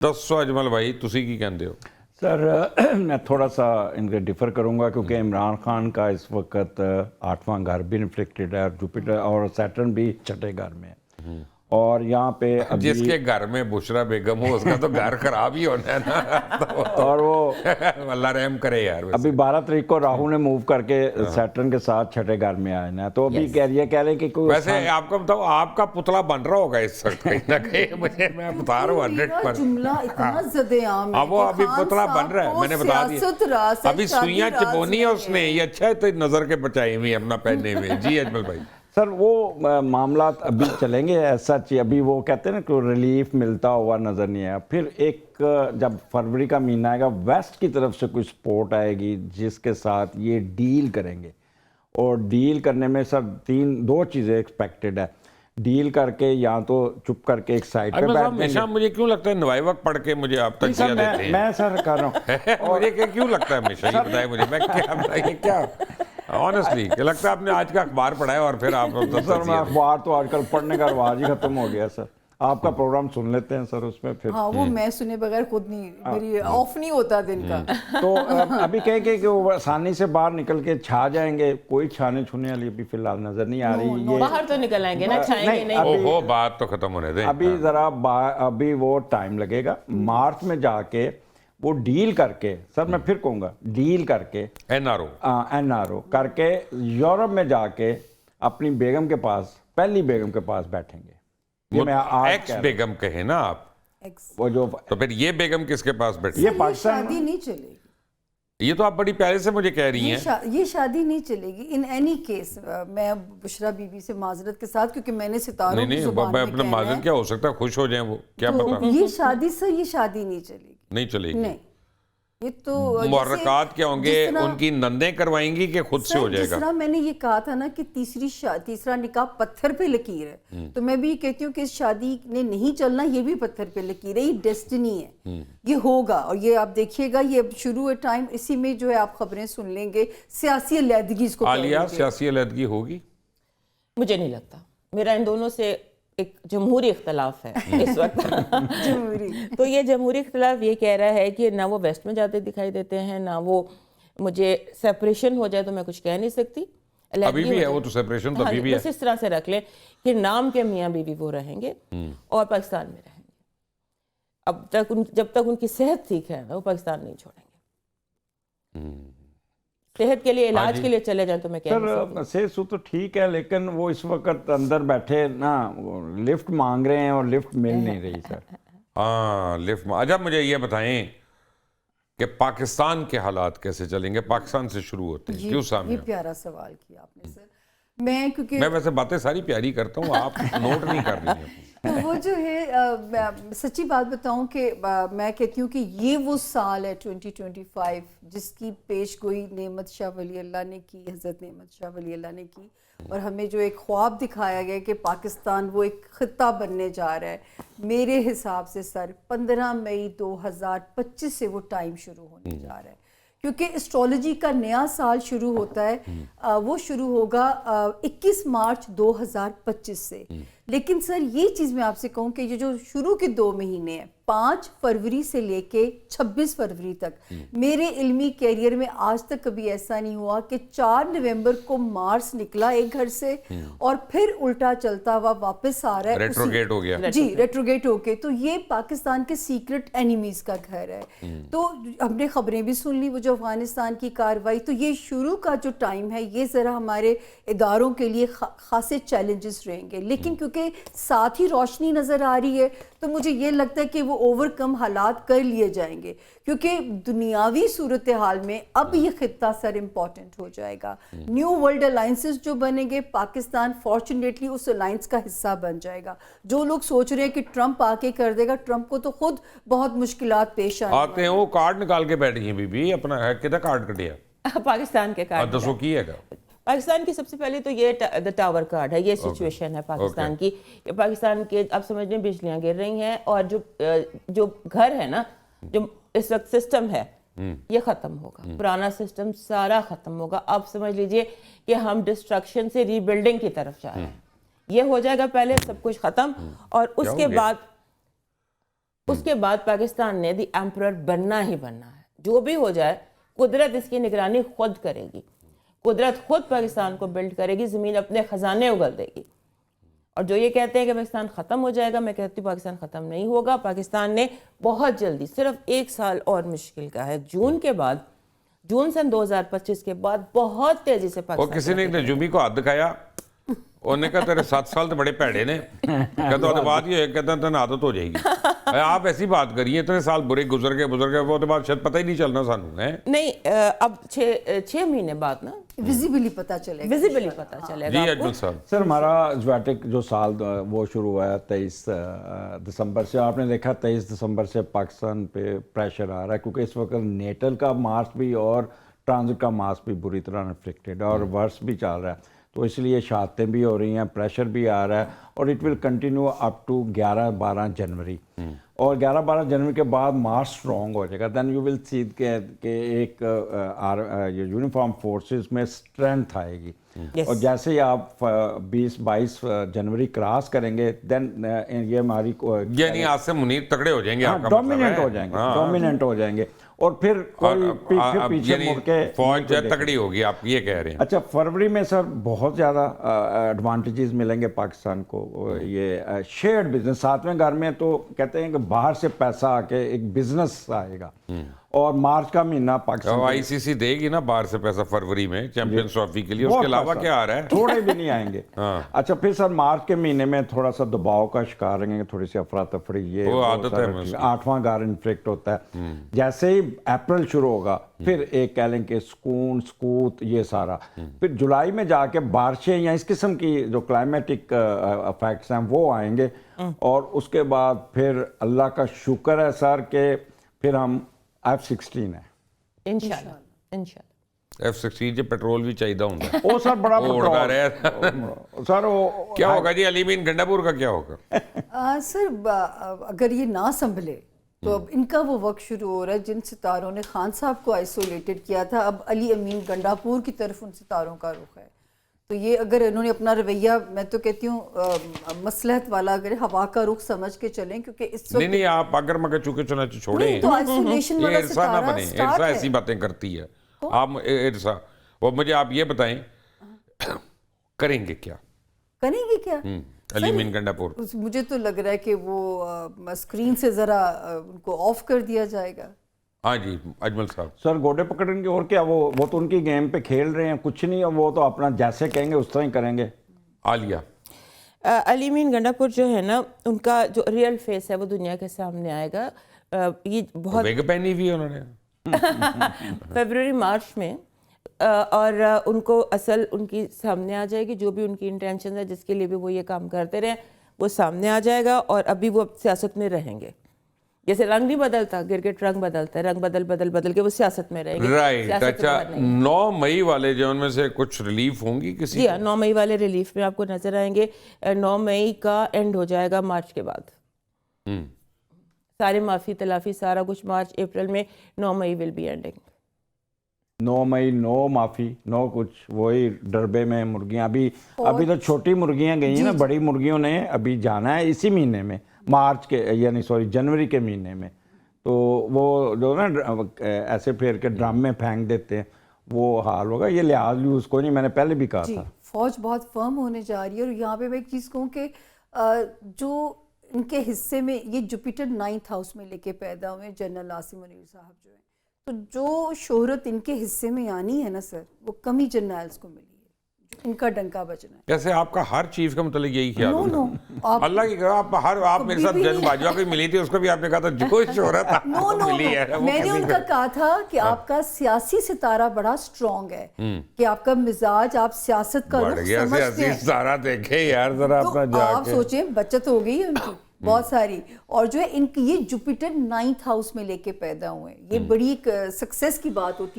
ਦੱਸੋ ਅਜਮਲ ਭਾਈ ਤੁਸੀਂ ਕੀ ਕਹਿੰਦੇ ਹੋ? सर मैं थोड़ा सा इनके डिफ़र करूंगा क्योंकि इमरान खान का इस वक्त 8वां घर भी इन्फ्लिक्टेड है, जुपिटर और सैटर्न भी छठे घर में है। और यहाँ पे अभी जिसके घर में बुशरा बेगम हो उसका तो घर खराब ही होना है ना। तो और वो अल्लाह रहम करे यार। वैसे अभी 12 तारीख को राहु ने मूव करके सैटर्न के साथ छठे घर में आए ना, तो अभी कह रहे हैं कि कोई वैसे आपको बताओ आपका पुतला बन रहा होगा इस वक्त कहीं ना कहीं, मुझे मैं बता रहा हूँ 100%। जुमला इतना ज़द-ए-आम है अब वो कि अभी खान पुतला साहब बन रहा है, को मैंने बता सियासत दिया। रास है, अभी शादी सुइयां रास चिपौनी है नहीं उसने, ये अच्छा है तो नजर के बचाई हुई अपना पहने हुए। जी अजमल भाई। सर वो मामला अभी चलेंगे ऐसा चाहिए। अभी वो कहते हैं ना कि रिलीफ मिलता हुआ नज़र नहीं आया। फिर एक जब फरवरी का महीना आएगा वेस्ट की तरफ से कोई सपोर्ट आएगी जिसके साथ ये डील करेंगे, और डील करने में सर दो चीज़ें एक्सपेक्टेड है। डील करके या तो चुप करके एक साइड पे बैठ हमेशा मुझे क्यों लगता है नवाई वक्त पढ़ के मुझे आप तक देते हैं। मैं सर कर रहा हूँ मुझे क्यों लगता है हमेशा, ये बताए मुझे, मैं क्या बताइए क्या ऑनेस्टली क्या लगता है? आपने आज का अखबार पढ़ा है और फिर आप सर मैं अखबार तो आजकल पढ़ने का रिवाज ही खत्म हो गया सर। आपका प्रोग्राम सुन लेते हैं सर, उसमें फिर हाँ वो मैं सुने बगैर खुद नहीं, मेरी ऑफ नहीं होता दिन का। तो अभी कह के कि वो आसानी से बाहर निकल के छा जाएंगे, कोई छाने छूने वाली अभी फिलहाल नजर नहीं आ रही। ये बाहर तो निकल आएंगे ना, छाएंगे नहीं। ओहो बात तो खत्म होने दें। अभी जरा अभी वो टाइम लगेगा। मार्च में जाके वो डील करके, सर मैं फिर कहूँगा डील करके एनआरओ करके यूरोप में जाके अपनी बेगम के पास, पहली बेगम के पास बैठेंगे। ये मैं आज एक्स बेगम कहे ना आप, वो जो तो फिर ये बेगम किसके पास बैठी? ये ये पाकिस्तान शादी नहीं चलेगी, ये तो आप बड़ी प्यारे से मुझे कह रही हैं। ये शादी नहीं चलेगी इन एनी केस। मैं बुशरा बीबी से माजरत के साथ, क्योंकि मैंने सितारों की नहीं जुबान में अपना कहना माजर है, क्या हो सकता है, खुश हो जाएं वो, क्या तो पता। ये शादी सर, ये शादी नहीं चलेगी, नहीं चलेगी। नहीं। ये तो मुहर्रकात क्या होंगे, उनकी नंदें करवाएंगी कि खुद से हो जिस जाएगा? तरह मैंने ये कहा था ना कि तीसरा निकाह पत्थर पे लकीर है, तो मैं भी ये कहती हूँ कि इस शादी ने नहीं चलना, ये भी पत्थर पे लकीर है, ये डेस्टिनी है, ये होगा। और ये आप देखिएगा, ये अब शुरू है टाइम, इसी में जो है आप खबरें सुन लेंगे। सियासी अलहदगी इसको आलिया, सियासी अलहदगी होगी? मुझे नहीं लगता। मेरा इन दोनों से एक जमहूरी इख्तलाफ है इस वक्त। जमहूरी तो ये जमहूरी इख्तलाफ ये कह रहा है कि ना वो वेस्ट में जाते दिखाई देते हैं, ना वो, मुझे सेपरेशन हो जाए तो मैं कुछ कह नहीं सकती। अभी भी है वो तो सेपरेशन, तो अभी भी है। बस इस तरह से रख ले कि नाम के मियाँ बीवी वो रहेंगे और पाकिस्तान में रहेंगे। अब तक जब तक उनकी सेहत ठीक है वो पाकिस्तान नहीं छोड़ेंगे। सेहत के लिए, इलाज के लिए चले जाएं तो मैं कह नहीं सकती। सर सेहत तो ठीक है, लेकिन वो इस वक्त अंदर बैठे ना, लिफ्ट मांग रहे हैं और लिफ्ट मिल नहीं रही सर। हाँ लिफ्ट। अच्छा मुझे ये बताएं कि पाकिस्तान के हालात कैसे चलेंगे? पाकिस्तान से शुरू होते हैं, क्यों सामने? ये प्यारा सवाल किया आपने सर। क्योंकि मैं वैसे बातें सारी प्यारी करता हूँ, आप नोट नहीं कर रही हैं। तो वो जो है सच्ची बात बताऊं कि मैं कहती हूँ कि ये वो साल है 2025 जिसकी पेशगोई नेमत शाह वली अल्लाह ने की, हज़रत नेमत शाह वली अल्लाह ने की, और हमें जो एक ख्वाब दिखाया गया कि पाकिस्तान वो एक ख़ित्ता बनने जा रहा है। मेरे हिसाब से सर 15 मई 2025 से वो टाइम शुरू होने जा रहा है, क्योंकि एस्ट्रोलॉजी का नया साल शुरू होता है। वो शुरू होगा 21 मार्च 2025 से। लेकिन सर ये चीज़ मैं आपसे कहूँ कि ये जो शुरू के 2 महीने हैं, 5 फरवरी से लेके 26 फरवरी तक, मेरे इल्मी कैरियर में आज तक कभी ऐसा नहीं हुआ कि 4 नवंबर को मार्स निकला एक घर से और फिर उल्टा चलता हुआ वापस आ रहा है, रेट्रोगेट हो गया। जी रेट्रोगेट होके। तो ये पाकिस्तान के सीक्रेट एनिमीज का घर है। तो हमने खबरें भी सुन ली, वो जो अफगानिस्तान की कार्रवाई, तो ये शुरू का जो टाइम है ये ज़रा हमारे इदारों के लिए खासे चैलेंजेस रहेंगे। लेकिन क्योंकि साथ ही रोशनी नज़र आ रही है तो मुझे ये लगता है कि वो ओवरकम हालात कर लिए जाएंगे, क्योंकि दुनियावी सूरत हाल में अब ये खित्ता सर इम्पॉर्टेंट हो जाएगा। न्यू वर्ल्ड अलाइंसेस जो बनेंगे, पाकिस्तान फॉर्चुनेटली उस अलाइंस का हिस्सा बन जाएगा। जो लोग सोच रहे हैं कि ट्रंप आके कर देगा, ट्रंप को तो खुद बहुत मुश्किलात पेश आते हैं। वो कार्ड निकाल के बैठी हैं बीबी अपना, है किधर कार्ड कटिया? पाकिस्तान के कार्ड दसो की है पाकिस्तान की सबसे पहले तो ये द टावर कार्ड है। ये सिचुएशन है पाकिस्तान की। पाकिस्तान के आप समझ लें बिजलियां गिर रही हैं, और जो घर है ना, जो इस वक्त सिस्टम है ये ख़त्म होगा। पुराना सिस्टम सारा ख़त्म होगा। अब समझ लीजिए कि हम डिस्ट्रक्शन से रीबिल्डिंग की तरफ जा रहे हैं। ये हो जाएगा पहले सब कुछ ख़त्म, और उसके बाद اس کے بعد پاکستان نے دی ایمپرر بننا ہی بننا ہے. جو بھی ہو جائے قدرت اس کی نگرانی خود کرے گی, قدرت خود پاکستان کو بلڈ کرے گی, زمین اپنے خزانے اگل دے گی. اور جو یہ کہتے ہیں کہ پاکستان ختم ہو جائے گا, میں کہتی ہوں پاکستان ختم نہیں ہوگا. پاکستان نے بہت جلدی, صرف 1 سال اور مشکل کا ہے, جون سن 2025 کے بعد بہت تیزی سے وہ پاکستان کسی نے نجومی کو ہاتھ دکھایا, انہوں نے کہا تیرے 7 سال تو بڑے پیڑے نے, کہتا وہ بات یہ ہے, کہتا تن عادت ہو جائے گی. آپ ایسی بات کریے, اتنے سال برے گزر گئے, وہ تو بات شاید پتہ ہی نہیں چلنا سانوں ہے. نہیں, اب 6 مہینے بعد نا ویزیبلی پتہ چلے گا. ویزیبلی پتہ چلے گا. جی اجمل صاحب. سر ہمارا زواٹک جو سال وہ شروع ہوا ہے 23 دسمبر سے, آپ نے دیکھا 23 دسمبر سے پاکستان پہ پریشر آ رہا ہے, کیونکہ اس وقت نیٹل کا مارچ بھی اور ٹرانزٹ کا مارچ بھی بری طرح انفلیکٹڈ اور ورس بھی چل رہا ہے, تو اس لیے شہادتیں بھی ہو رہی ہیں, پریشر بھی آ رہا ہے, اور it will continue up to 11-12 January. اور 11-12 جنوری کے بعد مارچ اسٹرانگ ہو جائے گا. دین یو ول سی کہ ایک یونیفارم فورسز میں اسٹرینتھ آئے گی. اور جیسے ہی آپ 20-22 جنوری کراس کریں گے, دین یہ ہماری یعنی آج سے منیر تکڑے ہو جائیں گے, آپ کا ڈومیننٹ ہو جائیں گے, ڈومیننٹ ہو جائیں گے, اور پھر کوئی پیچھے مڑ کے فوج تکڑی ہوگی, آپ یہ کہہ رہے ہیں. اچھا, فروری میں سر بہت زیادہ ایڈوانٹیجز ملیں گے پاکستان کو. یہ شیئرڈ بزنس 7ویں گھر میں تو کہتے ہیں کہ باہر سے پیسہ آ کے ایک بزنس آئے گا, اور مارچ کا مہینہ پاکستان آئی سی سی دے گی نا باہر سے پیسہ فروری میں چیمپئنز ٹرافی کے لیے, اس کے علاوہ کیا آ رہا ہے؟ تھوڑے بھی نہیں آئیں گے. اچھا, پھر سر مارچ کے مہینے میں تھوڑا سا دباؤ کا شکار رہیں گے, تھوڑی سی افراتفری, یہ 8واں گھر انفلیکٹ ہوتا ہے. جیسے ہی اپریل شروع ہوگا, پھر ایک کہہ لیں کہ سکون سکوت یہ سارا, پھر جولائی میں جا کے بارشیں یا اس قسم کی جو کلائمیٹک افیکٹس ہیں وہ آئیں گے, اور اس کے بعد پھر اللہ کا شکر ہے سر کہ پھر ہم F-16 ہے انشاءاللہ. F-16 جو پیٹرول بھی چاہیے ہوتا ہے, وہ سر بڑا سر کیا ہوگا جی علی مین گنڈا پور کا کیا ہوگا؟ سر اگر یہ نہ سنبھلے تو اب ان کا وہ وقت شروع ہو رہا ہے جن ستاروں نے خان صاحب کو آئسولیٹڈ کیا تھا, اب علی امین گنڈا پور کی طرف ان ستاروں کا رخ ہے. تو یہ اگر انہوں نے اپنا رویہ, میں تو کہتی ہوں مصلحت والا, اگر ہوا کا رخ سمجھ کے چلیں, کیونکہ اس وقت نہیں آپ اگر مگر چونکہ چنانچہ چھوڑیں, تو آئسولیشن والا ارسا نہ ستارہ بنے. ارسا ایسی باتیں کرتی ہے, آپ ارسا, وہ مجھے آپ یہ بتائیں کریں گے کیا علی مین گنڈا پور؟ مجھے تو لگ رہا ہے کہ وہ اسکرین سے ذرا ان کو آف کر دیا جائے گا. ہاں جی اجمل صاحب. سر گوڈے پکڑیں گے, اور کیا, وہ تو ان کی گیم پہ کھیل رہے ہیں, کچھ نہیں, وہ تو اپنا جیسے کہیں گے اس طرح ہی کریں گے. عالیہ علی مین گنڈا پور جو ہے نا, ان کا جو ریئل فیس ہے وہ دنیا کے سامنے آئے گا. یہ بہت ویگ پہنی ہوئی ہے انہوں نے فیبروری مارچ میں, اور ان کو اصل ان کی سامنے آ جائے گی, جو بھی ان کی انٹینشن ہے جس کے لیے بھی وہ یہ کام کرتے رہے وہ سامنے آ جائے گا. اور ابھی وہ سیاست میں رہیں گے, جیسے رنگ نہیں بدلتا, گرگٹ رنگ بدلتا ہے, رنگ بدل کے وہ سیاست میں رہیں گے. رائٹ. اچھا, 9 مئی والے جو ان میں سے کچھ ریلیف ہوں گی کسی؟ جی ہاں, 9 مئی والے ریلیف میں آپ کو نظر آئیں گے. 9 مئی کا اینڈ ہو جائے گا مارچ کے بعد, سارے معافی تلافی سارا کچھ مارچ اپریل میں, 9 مئی ول بی اینڈنگ. 9 مئی, 9 معافی, 9 کچھ, وہی ڈربے میں مرغیاں, ابھی تو چھوٹی مرغیاں گئی ہیں نا, بڑی مرغیوں نے ابھی جانا ہے اسی مہینے میں, مارچ کے یعنی جنوری کے مہینے میں. تو وہ جو نا ایسے پھیر کے ڈرم میں پھینک دیتے ہیں, وہ حال ہوگا. یہ لحاظ لیوز کوئی نہیں, میں نے پہلے بھی کہا تھا. فوج بہت فرم ہونے جا رہی ہے. اور یہاں پہ میں ایک چیز کہوں کہ جو ان کے حصے میں یہ جوپیٹر 9th ہاؤس میں لے کے پیدا ہوئے جنرل عاصم منیر صاحب جو ہیں, تو جو شہرت ان کے حصے میں آنی ہے نا سر, وہ کم ہی جرنیلز کو ملی ہے, ان کا ڈنکا بچنا ہے. کیسے آپ کا ہر چیف کا متعلق یہی خیال ہوتا؟ اللہ کی آپ میرے ساتھ جن باجوہ کو ملی تھی, اس کو بھی آپ نے کہا تھا جو شہرت ملی ہے. میں نے ان کا کہا تھا کہ آپ کا سیاسی ستارہ بڑا اسٹرانگ ہے, کہ آپ کا مزاج, آپ سیاست کا رخ سمجھتے ہیں. سیاسی ستارہ دیکھیں یار ذرا اپنا جا کے, آپ سوچیں بچت ہو گئی ہے ان کی بہت ساری. اور جو ہے ان کی یہ جوپیٹر 9th ہاؤس میں لے کے پیدا ہوئے, یہ بڑی ایک سکسیس کی بات ہوتی ہے.